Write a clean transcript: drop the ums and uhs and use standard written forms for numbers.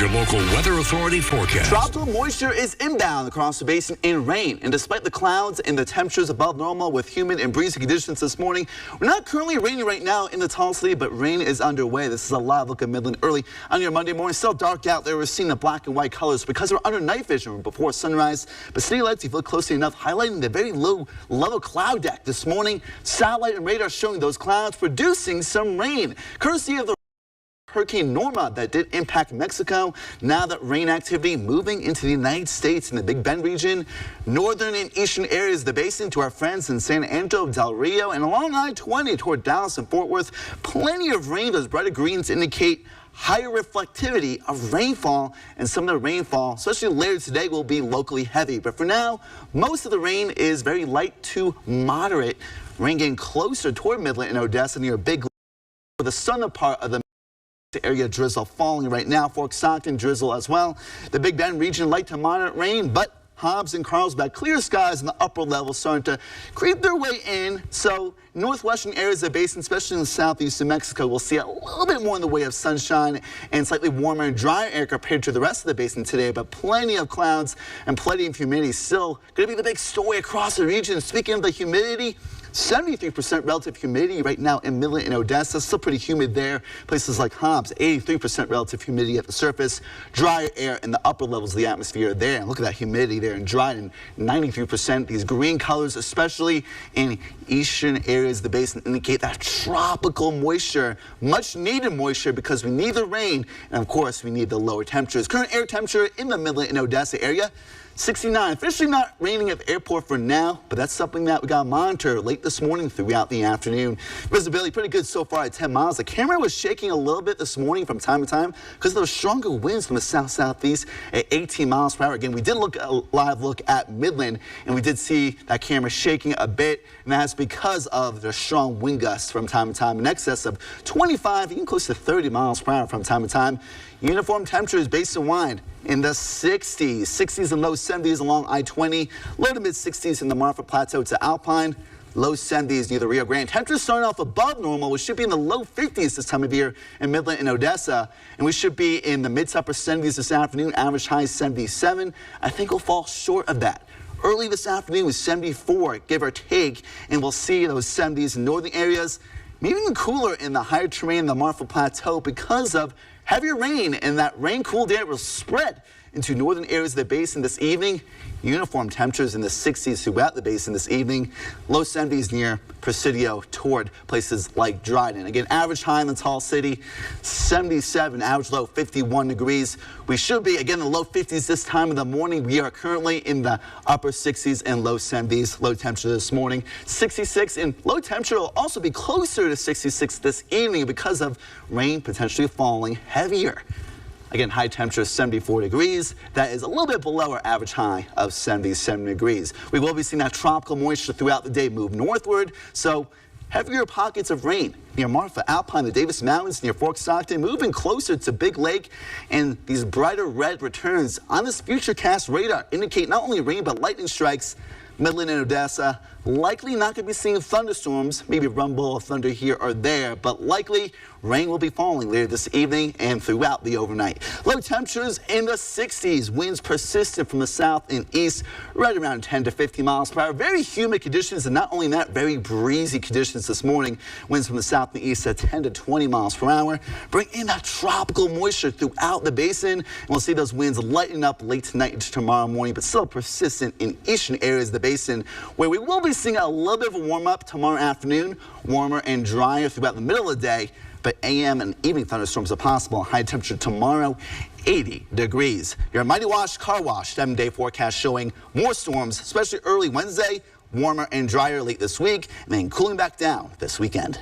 your local Weather Authority forecast. Tropical moisture is inbound across the basin in rain. And despite the clouds and the temperatures above normal with humid and breezy conditions this morning, we're not currently raining right now in the Tall City, but rain is underway. This is a live look at Midland early on your Monday morning. Still dark out there. We're seeing the black and white colors because we're under night vision before sunrise. But city lights, if you look closely enough, highlighting the very low level cloud deck this morning. Satellite and radar showing those clouds producing some rain, courtesy of the Hurricane Norma that did impact Mexico. Now that rain activity moving into the United States in the Big Bend region, northern and eastern areas of the basin to our friends in San Antonio, Del Rio, and along I-20 toward Dallas and Fort Worth. Plenty of rain. Those brighter greens indicate higher reflectivity of rainfall, and some of the rainfall, especially later today, will be locally heavy. But for now, most of the rain is very light to moderate. Rain getting closer toward Midland and Odessa near Big Lake, for the southern part of the area. Drizzle falling right now. Fort Stockton drizzle as well. The Big Bend region light to moderate rain, but Hobbs and Carlsbad clear skies in the upper levels starting to creep their way in. So northwestern areas of the basin, especially in the southeast of Mexico, will see a little bit more in the way of sunshine and slightly warmer and drier air compared to the rest of the basin today. But plenty of clouds and plenty of humidity still going to be the big story across the region. Speaking of the humidity, 73% relative humidity right now in Midland and Odessa. Still pretty humid there. Places like Hobbs, 83% relative humidity at the surface. Drier air in the upper levels of the atmosphere there. And look at that humidity there in Dryden, 93%. These green colors, especially in eastern areas of the basin, indicate that tropical moisture, much needed moisture, because we need the rain. And of course, we need the lower temperatures. Current air temperature in the Midland and Odessa area, 69. Officially not raining at the airport for now, but that's something that we got to monitor late this morning throughout the afternoon. Visibility pretty good so far at 10 miles. The camera was shaking a little bit this morning from time to time because of those stronger winds from the south-southeast at 18 miles per hour. Again, we did look a live look at Midland, and we did see that camera shaking a bit, and that's because of the strong wind gusts from time to time in excess of 25, even close to 30 miles per hour from time to time. Uniform temperatures basin-wide in the 60s and low 70s along I-20, low to mid 60s in the Marfa Plateau to Alpine, low 70s near the Rio Grande. Temperatures starting off above normal. We should be in the low 50s this time of year in Midland and Odessa, and we should be in the mid to upper 70s this afternoon. Average high 77. I think we'll fall short of that. Early this afternoon was 74, give or take, and we'll see those 70s in northern areas, maybe even cooler in the higher terrain in the Marfa Plateau because of heavier rain, and that rain-cooled air will spread into northern areas of the basin this evening. Uniform temperatures in the 60s throughout the basin this evening. Low 70s near Presidio toward places like Dryden. Again, average high in the Tall City, 77. Average low, 51 degrees. We should be, again, in the low 50s this time of the morning. We are currently in the upper 60s and low 70s. Low temperature this morning, 66. And low temperature will also be closer to 66 this evening because of rain potentially falling heavier. Again, high temperature 74 degrees. That is a little bit below our average high of 77 degrees. We will be seeing that tropical moisture throughout the day move northward. So heavier pockets of rain near Marfa, Alpine, the Davis Mountains, near Fort Stockton, moving closer to Big Lake. And these brighter red returns on this futurecast radar indicate not only rain but lightning strikes. Midland and Odessa, likely not going to be seeing thunderstorms, maybe rumble of thunder here or there, but likely rain will be falling later this evening and throughout the overnight. Low temperatures in the 60s, winds persistent from the south and east, right around 10 to 15 miles per hour. Very humid conditions, and not only that, very breezy conditions this morning. Winds from the south and east at 10 to 20 miles per hour. Bring in that tropical moisture throughout the basin, and we'll see those winds lighten up late tonight into tomorrow morning, but still persistent in eastern areas of the basin, where we will be seeing a little bit of a warm up tomorrow afternoon, warmer and drier throughout the middle of the day, but AM and evening thunderstorms are possible. High temperature tomorrow, 80 degrees. Your Mighty Wash Car Wash 7-day forecast showing more storms, especially early Wednesday, warmer and drier late this week, and then cooling back down this weekend.